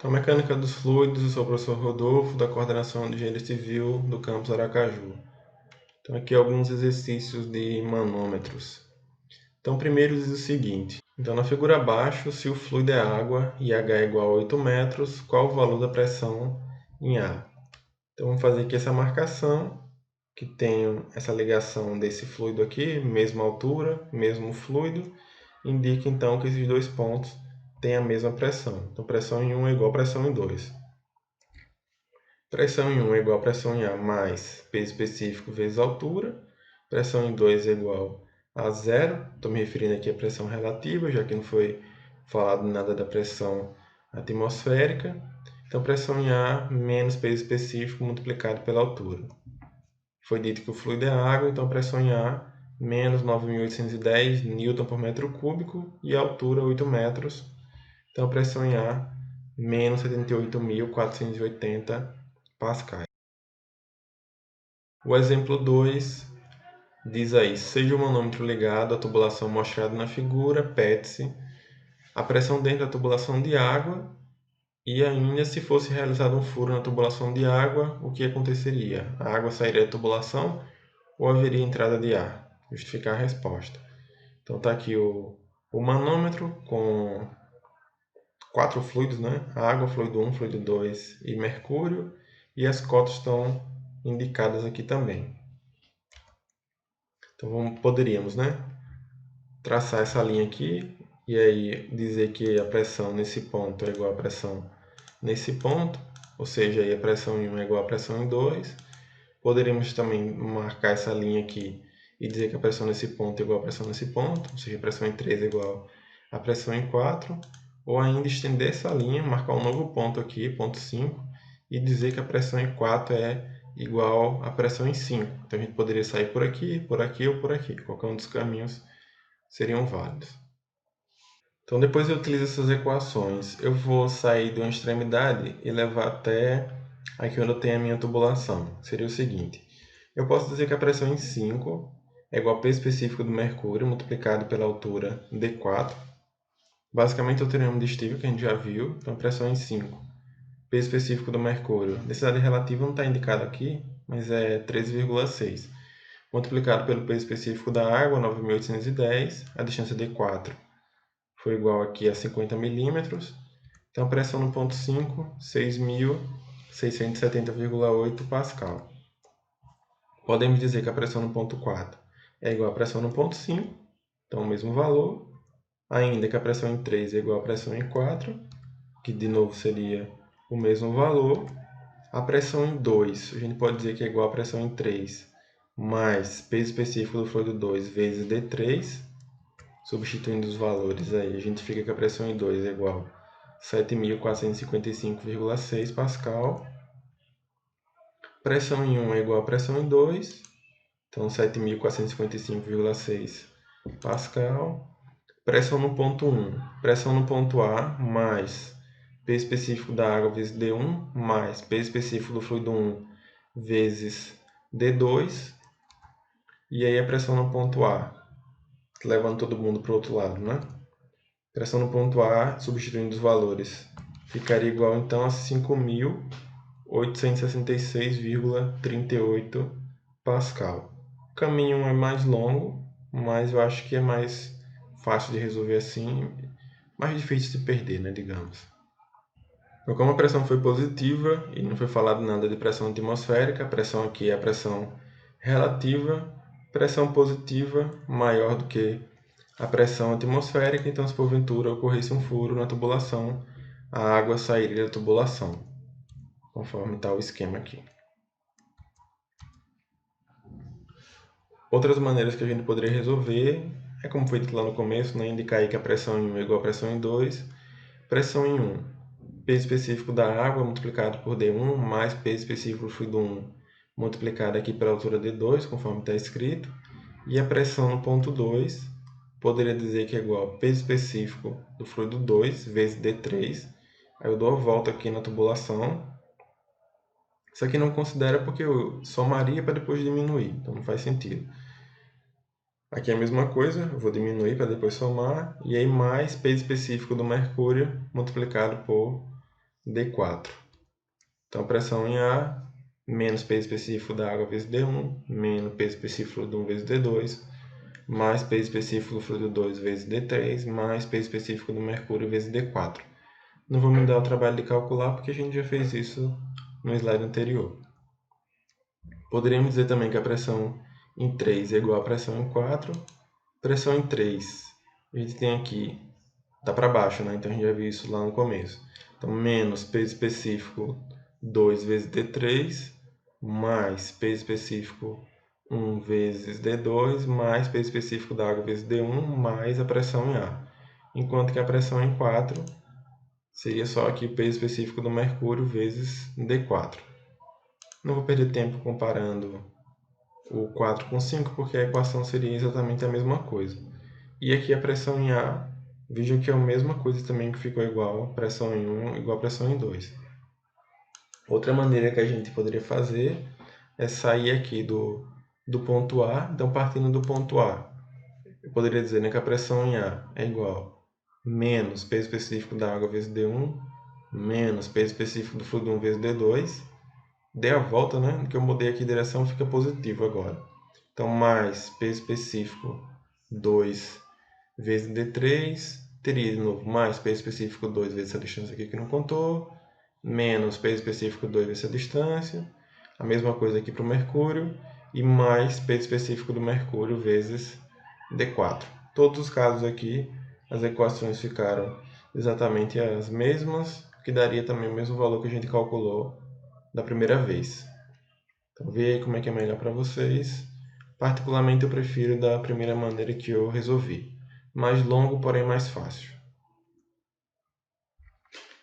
Então, Mecânica dos Fluidos, eu sou o professor Rodolfo, da Coordenação de Engenharia Civil do campus Aracaju. Então, aqui alguns exercícios de manômetros. Então, primeiro diz o seguinte. Então, na figura abaixo, se o fluido é água e H é igual a 8 metros, qual o valor da pressão em A? Então, vamos fazer aqui essa marcação, que tem essa ligação desse fluido aqui, mesma altura, mesmo fluido, indica então que esses dois pontos têm a mesma pressão. Então, pressão em 1 é igual a pressão em 2. Pressão em 1 é igual a pressão em A mais peso específico vezes altura. Pressão em 2 é igual a zero. Estou me referindo aqui à pressão relativa, já que não foi falado nada da pressão atmosférica. Então, pressão em A menos peso específico multiplicado pela altura. Foi dito que o fluido é água, então a pressão em A menos 9.810 newton por metro cúbico e a altura 8 metros. Então, a pressão em A menos 78.480 pascais. O exemplo 2 diz aí, seja o manômetro ligado à tubulação mostrada na figura, pede-se a pressão dentro da tubulação de água e ainda se fosse realizado um furo na tubulação de água, o que aconteceria? A água sairia da tubulação ou haveria entrada de ar? Justificar a resposta. Então está aqui o manômetro com 4 fluidos, né? Água, fluido 1, fluido 2 e mercúrio, e as cotas estão indicadas aqui também. Então poderíamos, né, traçar essa linha aqui e aí dizer que a pressão nesse ponto é igual à pressão nesse ponto, ou seja, aí a pressão em 1 é igual à pressão em 2. Poderíamos também marcar essa linha aqui e dizer que a pressão nesse ponto é igual à pressão nesse ponto, ou seja, a pressão em 3 é igual à pressão em 4, ou ainda estender essa linha, marcar um novo ponto aqui, ponto 5, e dizer que a pressão em 4 é igual à pressão em 5. Então a gente poderia sair por aqui ou por aqui. Qualquer um dos caminhos seriam válidos. Então depois eu utilizo essas equações. Eu vou sair de uma extremidade e levar até aqui onde eu tenho a minha tubulação. Seria o seguinte. Eu posso dizer que a pressão em 5 é igual ao peso específico do mercúrio multiplicado pela altura d4. Basicamente é o teorema de Steve que a gente já viu. Então pressão em 5. Peso específico do mercúrio. Densidade relativa não está indicado aqui, mas é 13,6. Multiplicado pelo peso específico da água, 9.810. A distância d4 foi igual aqui a 50 milímetros. Então, a pressão no ponto 5, 6.670,8 pascal. Podemos dizer que a pressão no ponto 4 é igual à pressão no ponto 5, então o mesmo valor. Ainda que a pressão em 3 é igual à pressão em 4, que de novo seria o mesmo valor. A pressão em 2, a gente pode dizer que é igual à pressão em 3, mais peso específico do fluido 2 vezes D3. Substituindo os valores aí, a gente fica que a pressão em 2 é igual a 7.455,6 pascal. Pressão em 1 é igual a pressão em 2, então 7.455,6 pascal. Pressão no ponto 1, pressão no ponto A, mais peso específico da água vezes D1, mais peso específico do fluido 1 vezes D2. E aí a pressão no ponto A, levando todo mundo para o outro lado, né? Pressão no ponto A, substituindo os valores, ficaria igual então a 5.866,38 pascal. O caminho é mais longo, mas eu acho que é mais fácil de resolver assim, mais difícil de perder, né, digamos. Então, como a pressão foi positiva e não foi falado nada de pressão atmosférica, a pressão aqui é a pressão relativa, pressão positiva maior do que a pressão atmosférica, então se porventura ocorresse um furo na tubulação, a água sairia da tubulação, conforme está o esquema aqui. Outras maneiras que a gente poderia resolver é como foi dito lá no começo, né, indicar aí que a pressão em 1 é igual a pressão em 2. Pressão em 1, peso específico da água multiplicado por D1, mais peso específico do fluido 1 multiplicado aqui pela altura D2, conforme está escrito. E a pressão no ponto 2, poderia dizer que é igual a peso específico do fluido 2 vezes D3. Aí eu dou a volta aqui na tubulação. Isso aqui não considera porque eu somaria para depois diminuir, então não faz sentido. Aqui é a mesma coisa, eu vou diminuir para depois somar, e aí mais peso específico do mercúrio multiplicado por D4. Então, pressão em A, menos peso específico da água vezes D1, menos peso específico do 1 vezes D2, mais peso específico do fluido 2 vezes D3, mais peso específico do mercúrio vezes D4. Não vou me dar o trabalho de calcular, porque a gente já fez isso no slide anterior. Poderíamos dizer também que a pressão em 3 é igual à pressão em 4. Pressão em 3, a gente tem aqui, está para baixo, né? Então a gente já viu isso lá no começo. Então, menos peso específico 2 vezes D3, mais peso específico 1 vezes D2, mais peso específico da água vezes D1, mais a pressão em A. Enquanto que a pressão em 4 seria só aqui o peso específico do mercúrio vezes D4. Não vou perder tempo comparando o 4 com 5, porque a equação seria exatamente a mesma coisa. E aqui a pressão em A, vejam que é a mesma coisa também, que ficou igual a pressão em 1 igual a pressão em 2. Outra maneira que a gente poderia fazer é sair aqui do ponto A. Então, partindo do ponto A, eu poderia dizer, né, que a pressão em A é igual a menos peso específico da água vezes D1, menos peso específico do fluido 1 vezes D2. Dei a volta, né? Que eu mudei aqui a direção, fica positivo agora. Então, mais peso específico 2 vezes D3, teria de novo mais peso específico 2 vezes essa distância aqui que não contou, menos peso específico 2 vezes essa distância, a mesma coisa aqui para o mercúrio, e mais peso específico do mercúrio vezes D4. Todos os casos aqui, as equações ficaram exatamente as mesmas, que daria também o mesmo valor que a gente calculou da primeira vez. Então, vê aí como é que é melhor para vocês. Particularmente, eu prefiro da primeira maneira que eu resolvi. Mais longo, porém mais fácil.